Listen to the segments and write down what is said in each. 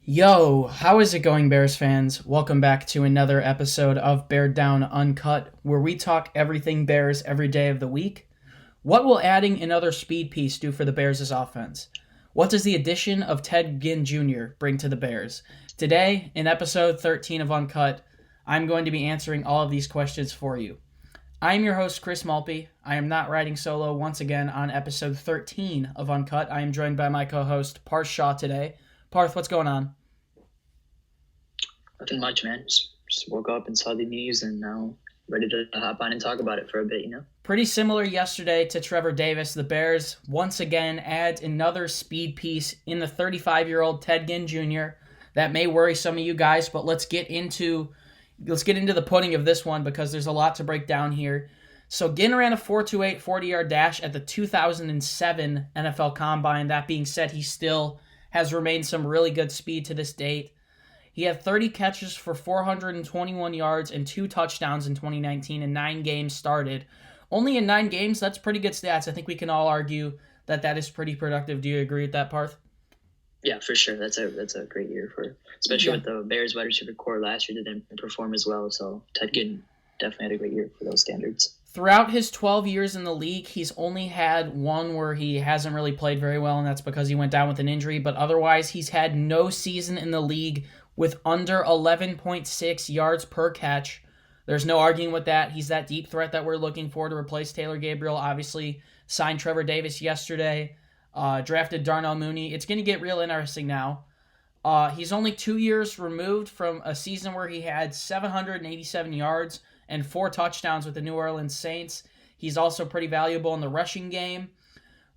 Yo, how is it going, Bears fans? Welcome back to another episode of Beared Down Uncut, where we talk everything Bears every day of the week. What will adding another speed piece do for the Bears' offense? What does the addition of Ted Ginn Jr. bring to the Bears? Today, in episode 13 of Uncut, I'm going to be answering all of these questions for you. I am your host, Chris Malpe. I am not riding solo once again on episode 13 of Uncut. I am joined by my co-host, Parth Shaw, today. Parth, what's going on? Nothing much, man. Just woke up and saw the news and now ready to hop on and talk about it for a bit, Pretty similar yesterday to Trevor Davis. The Bears once again add another speed piece in the 35-year-old Ted Ginn Jr. That may worry some of you guys, but let's get into the pudding of this one because there's a lot to break down here. So Ginn ran a 4.28 40-yard dash at the 2007 NFL Combine. That being said, he still has remained some really good speed to this date. He had 30 catches for 421 yards and 2 touchdowns in 2019 and 9 games started. Only in 9 games, that's pretty good stats. I think we can all argue that is pretty productive. Do you agree with that, Parth? Yeah, for sure. That's a great year especially with the Bears wide receiver core last year didn't perform as well. So Ted Ginn definitely had a great year for those standards. Throughout his 12 years in the league, he's only had one where he hasn't really played very well, and that's because he went down with an injury. But otherwise, he's had no season in the league with under 11.6 yards per catch. There's no arguing with that. He's that deep threat that we're looking for to replace Taylor Gabriel. Obviously, signed Trevor Davis yesterday, drafted Darnell Mooney. It's going to get real interesting now. He's only 2 years removed from a season where he had 787 yards and 4 touchdowns with the New Orleans Saints. He's also pretty valuable in the rushing game.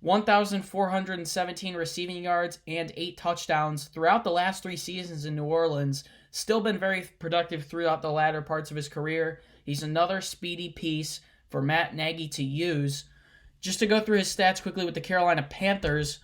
1,417 receiving yards and 8 touchdowns throughout the last 3 seasons in New Orleans. Still been very productive throughout the latter parts of his career. He's another speedy piece for Matt Nagy to use. Just to go through his stats quickly with the Carolina Panthers,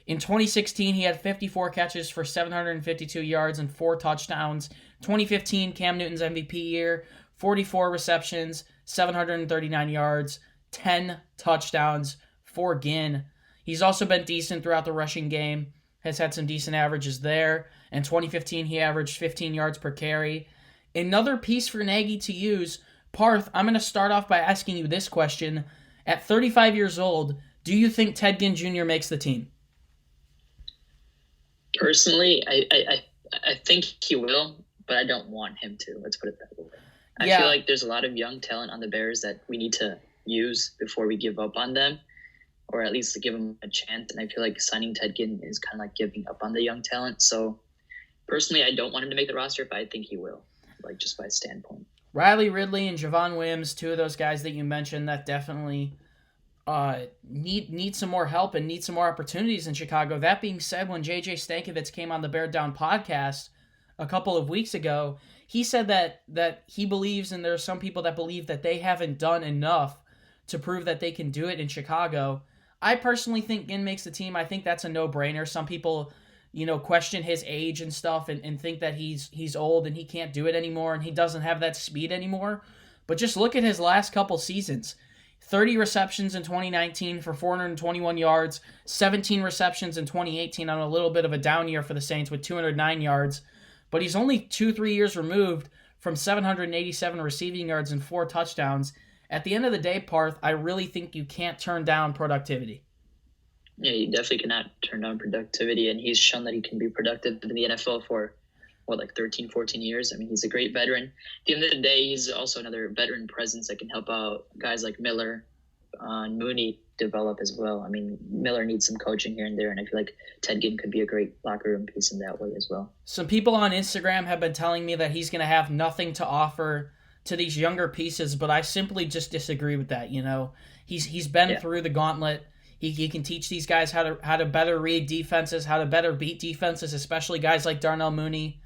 in 2016 he had 54 catches for 752 yards and 4 touchdowns. 2015, Cam Newton's MVP year, 44 receptions, 739 yards, 10 touchdowns for Ginn. He's also been decent throughout the rushing game, has had some decent averages there. In 2015, he averaged 15 yards per carry. Another piece for Nagy to use. Parth, I'm going to start off by asking you this question. At 35 years old, do you think Ted Ginn Jr. makes the team? Personally, I think he will, but I don't want him to. Let's put it that way. I feel like there's a lot of young talent on the Bears that we need to use before we give up on them, or at least to give them a chance. And I feel like signing Ted Ginn is kind of like giving up on the young talent. So personally, I don't want him to make the roster, but I think he will, like just by standpoint. Riley Ridley and Javon Wims, 2 of those guys that you mentioned that definitely need some more help and need some more opportunities in Chicago. That being said, when J.J. Stankovitz came on the Bear Down podcast a couple of weeks ago, he said that he believes, and there are some people that believe that they haven't done enough to prove that they can do it in Chicago. I personally think Ginn makes the team. I think that's a no-brainer. Some people, question his age and stuff and think that he's old and he can't do it anymore and he doesn't have that speed anymore. But just look at his last couple seasons. 30 receptions in 2019 for 421 yards, 17 receptions in 2018 on a little bit of a down year for the Saints with 209 yards. But he's only 2-3 years removed from 787 receiving yards and 4 touchdowns. At the end of the day, Parth, I really think you can't turn down productivity. Yeah, you definitely cannot turn down productivity, and he's shown that he can be productive in the NFL for, 13, 14 years. I mean, he's a great veteran. At the end of the day, he's also another veteran presence that can help out guys like Miller and Mooney develop as well. I mean, Miller needs some coaching here and there, and I feel like Ted Ginn could be a great locker room piece in that way as well. Some people on Instagram have been telling me that he's going to have nothing to offer to these younger pieces, but I simply just disagree with that. He's been through the gauntlet. He can teach these guys how to better read defenses, how to better beat defenses, especially guys like Darnell Mooney.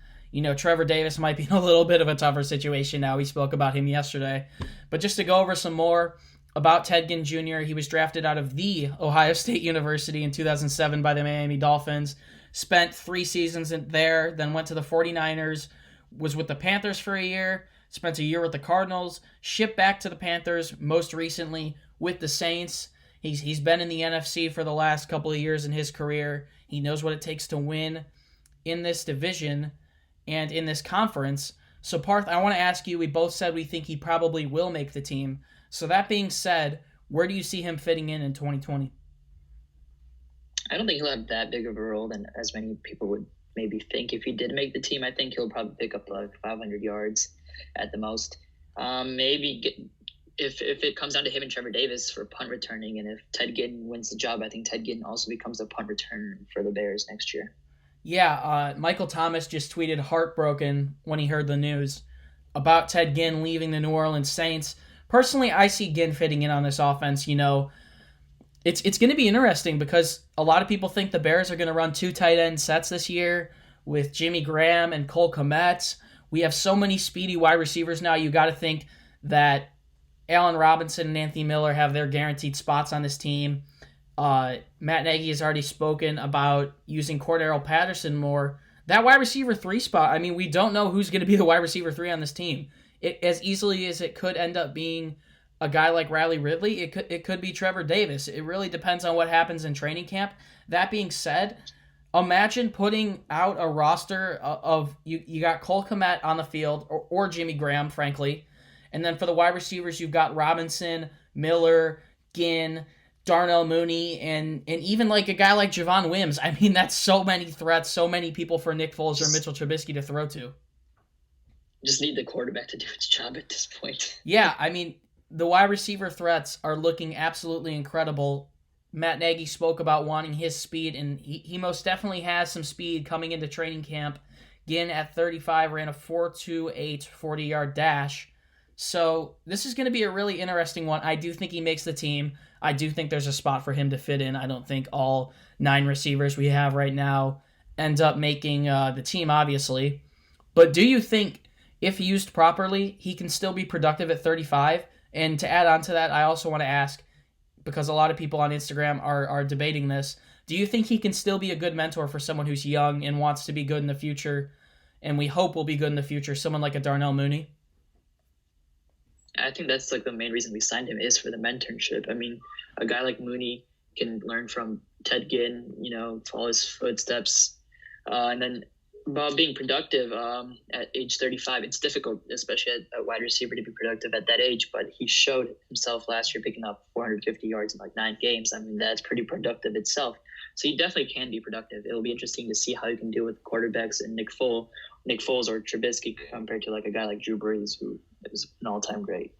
Trevor Davis might be in a little bit of a tougher situation now. We spoke about him yesterday. But just to go over some more about Ted Ginn Jr., he was drafted out of the Ohio State University in 2007 by the Miami Dolphins, spent 3 seasons there, then went to the 49ers, was with the Panthers for a year, spent a year with the Cardinals, shipped back to the Panthers, most recently with the Saints. He's been in the NFC for the last couple of years in his career. He knows what it takes to win in this division and in this conference. So, Parth, I want to ask you, we both said we think he probably will make the team. So that being said, where do you see him fitting in 2020? I don't think he'll have that big of a role than as many people would maybe think. If he did make the team, I think he'll probably pick up like 500 yards at the most. If it comes down to him and Trevor Davis for punt returning, and if Ted Ginn wins the job, I think Ted Ginn also becomes a punt returner for the Bears next year. Yeah, Michael Thomas just tweeted heartbroken when he heard the news about Ted Ginn leaving the New Orleans Saints. Personally, I see Ginn fitting in on this offense. It's going to be interesting because a lot of people think the Bears are going to run 2 tight end sets this year with Jimmy Graham and Cole Kmet. We have so many speedy wide receivers now. You got to think that Allen Robinson and Anthony Miller have their guaranteed spots on this team. Matt Nagy has already spoken about using Cordero Patterson more. That wide receiver 3 spot, I mean, we don't know who's going to be the wide receiver 3 on this team. As easily as it could end up being a guy like Riley Ridley, it could be Trevor Davis. It really depends on what happens in training camp. That being said, imagine putting out a roster of you got Cole Kmet on the field or Jimmy Graham, frankly. And then for the wide receivers, you've got Robinson, Miller, Ginn, Darnell Mooney, and even like a guy like Javon Wims. I mean, that's so many threats, so many people for Nick Foles or Mitchell Trubisky to throw to. Just need the quarterback to do its job at this point. Yeah, I mean, the wide receiver threats are looking absolutely incredible. Matt Nagy spoke about wanting his speed, and he most definitely has some speed coming into training camp. Ginn at 35 ran a 4.28 40-yard dash. So this is going to be a really interesting one. I do think he makes the team. I do think there's a spot for him to fit in. I don't think all 9 receivers we have right now end up making the team, obviously. But do you think if used properly, he can still be productive at 35? And to add on to that, I also want to ask, because a lot of people on Instagram are debating this, do you think he can still be a good mentor for someone who's young and wants to be good in the future, and we hope will be good in the future, someone like a Darnell Mooney? I think that's like the main reason we signed him is for the mentorship. I mean, a guy like Mooney can learn from Ted Ginn, follow his footsteps. And then about being productive at age 35, it's difficult, especially at wide receiver, to be productive at that age. But he showed himself last year picking up 450 yards in like 9 games. I mean, that's pretty productive itself. So he definitely can be productive. It'll be interesting to see how he can do with quarterbacks and Nick Foles or Trubisky compared to like a guy like Drew Brees, who is an all-time great.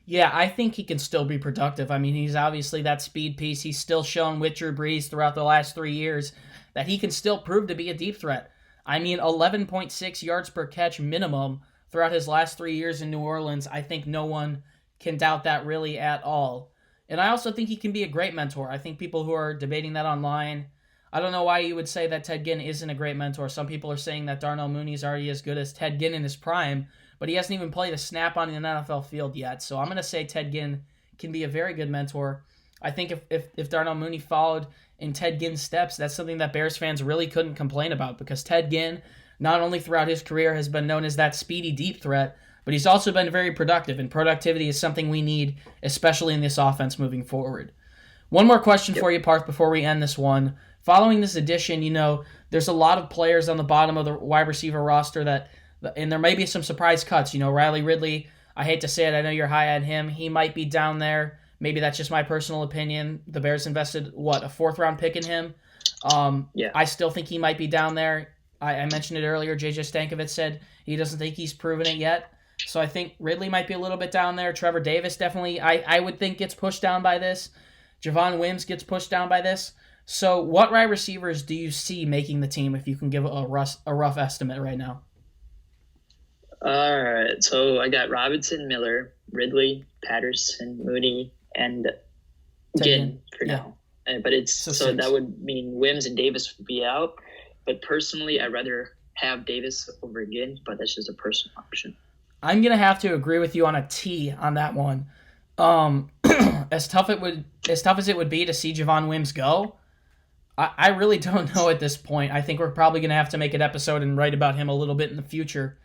Yeah, I think he can still be productive. I mean, he's obviously that speed piece. He's still shown with Drew Brees throughout the last 3 years that he can still prove to be a deep threat. I mean, 11.6 yards per catch minimum throughout his last 3 years in New Orleans. I think no one can doubt that really at all. And I also think he can be a great mentor. I think people who are debating that online, I don't know why you would say that Ted Ginn isn't a great mentor. Some people are saying that Darnell Mooney is already as good as Ted Ginn in his prime, but he hasn't even played a snap on an NFL field yet. So I'm going to say Ted Ginn can be a very good mentor. I think if Darnell Mooney followed in Ted Ginn's steps, that's something that Bears fans really couldn't complain about, because Ted Ginn, not only throughout his career, has been known as that speedy deep threat, but he's also been very productive, and productivity is something we need, especially in this offense moving forward. One more question for you, Parth, before we end this one. Following this addition, there's a lot of players on the bottom of the wide receiver roster and there may be some surprise cuts. Riley Ridley, I hate to say it, I know you're high on him. He might be down there. Maybe that's just my personal opinion. The Bears invested, a 4th-round pick in him? I still think he might be down there. I mentioned it earlier. JJ Stankovic said he doesn't think he's proven it yet. So I think Ridley might be a little bit down there. Trevor Davis definitely, I would think, gets pushed down by this. Javon Wims gets pushed down by this. So what wide receivers do you see making the team, if you can give a rough estimate right now? All right. So I got Robinson, Miller, Ridley, Patterson, Mooney, and Ginn for now. But so that would mean Wims and Davis would be out. But personally, I'd rather have Davis over Ginn, but that's just a personal option. I'm going to have to agree with you on a T on that one. As tough as it would be to see Javon Wims go, I really don't know at this point. I think we're probably going to have to make an episode and write about him a little bit in the future.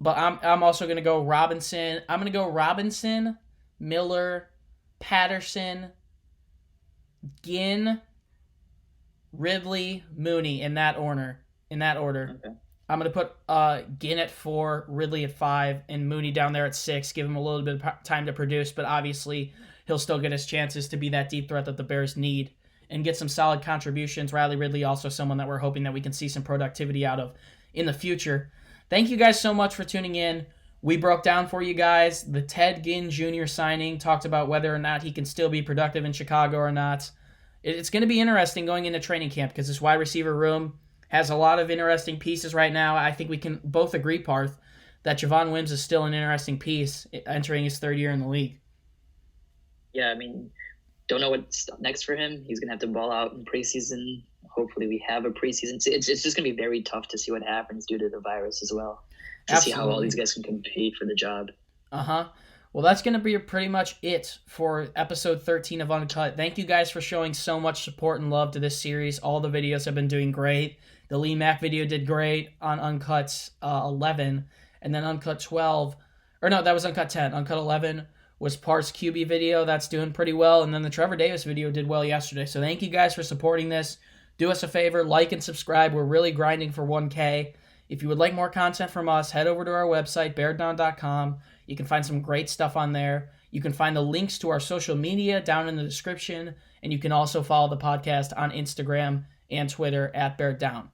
But I'm also going to go Robinson. I'm going to go Robinson, Miller, Patterson, Ginn, Ridley, Mooney in that order. Okay. I'm going to put Ginn at 4, Ridley at 5, and Mooney down there at 6. Give him a little bit of time to produce, but obviously he'll still get his chances to be that deep threat that the Bears need and get some solid contributions. Riley Ridley also someone that we're hoping that we can see some productivity out of in the future. Thank you guys so much for tuning in. We broke down for you guys the Ted Ginn Jr. signing, talked about whether or not he can still be productive in Chicago or not. It's going to be interesting going into training camp because this wide receiver room has a lot of interesting pieces right now. I think we can both agree, Parth, that Javon Wims is still an interesting piece entering his 3rd year in the league. Yeah, I mean, don't know what's next for him. He's going to have to ball out in preseason. Hopefully we have a preseason. It's just going to be very tough to see what happens due to the virus as well. To Absolutely. See how all these guys can compete for the job. Uh-huh. Well, that's going to be pretty much it for episode 13 of Uncut. Thank you guys for showing so much support and love to this series. All the videos have been doing great. The Lee Mack video did great on Uncut 11, and then Uncut 12. Or no, that was Uncut 10. Uncut 11 was Parth's QB video. That's doing pretty well. And then the Trevor Davis video did well yesterday. So thank you guys for supporting this. Do us a favor, like and subscribe. We're really grinding for 1K. If you would like more content from us, head over to our website, beareddown.com. You can find some great stuff on there. You can find the links to our social media down in the description. And you can also follow the podcast on Instagram and Twitter at Beared Down.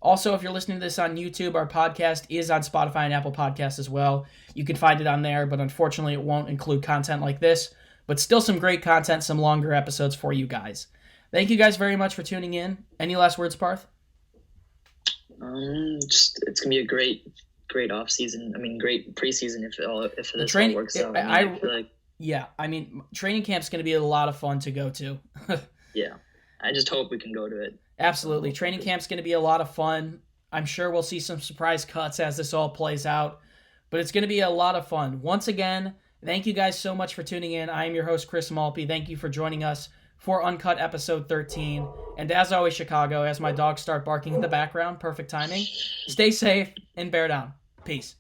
Also, if you're listening to this on YouTube, our podcast is on Spotify and Apple Podcasts as well. You can find it on there, but unfortunately it won't include content like this. But still some great content, some longer episodes for you guys. Thank you guys very much for tuning in. Any last words, Parth? It's gonna be a great off season. I mean, great preseason if this all works out. I mean, training camp's gonna be a lot of fun to go to. Yeah, I just hope we can go to it. Absolutely, training camp's gonna be a lot of fun. I'm sure we'll see some surprise cuts as this all plays out, but it's gonna be a lot of fun. Once again, thank you guys so much for tuning in. I am your host, Chris Malpe. Thank you for joining us for Uncut episode 13. And as always, Chicago, as my dogs start barking in the background, perfect timing, stay safe and bear down. Peace.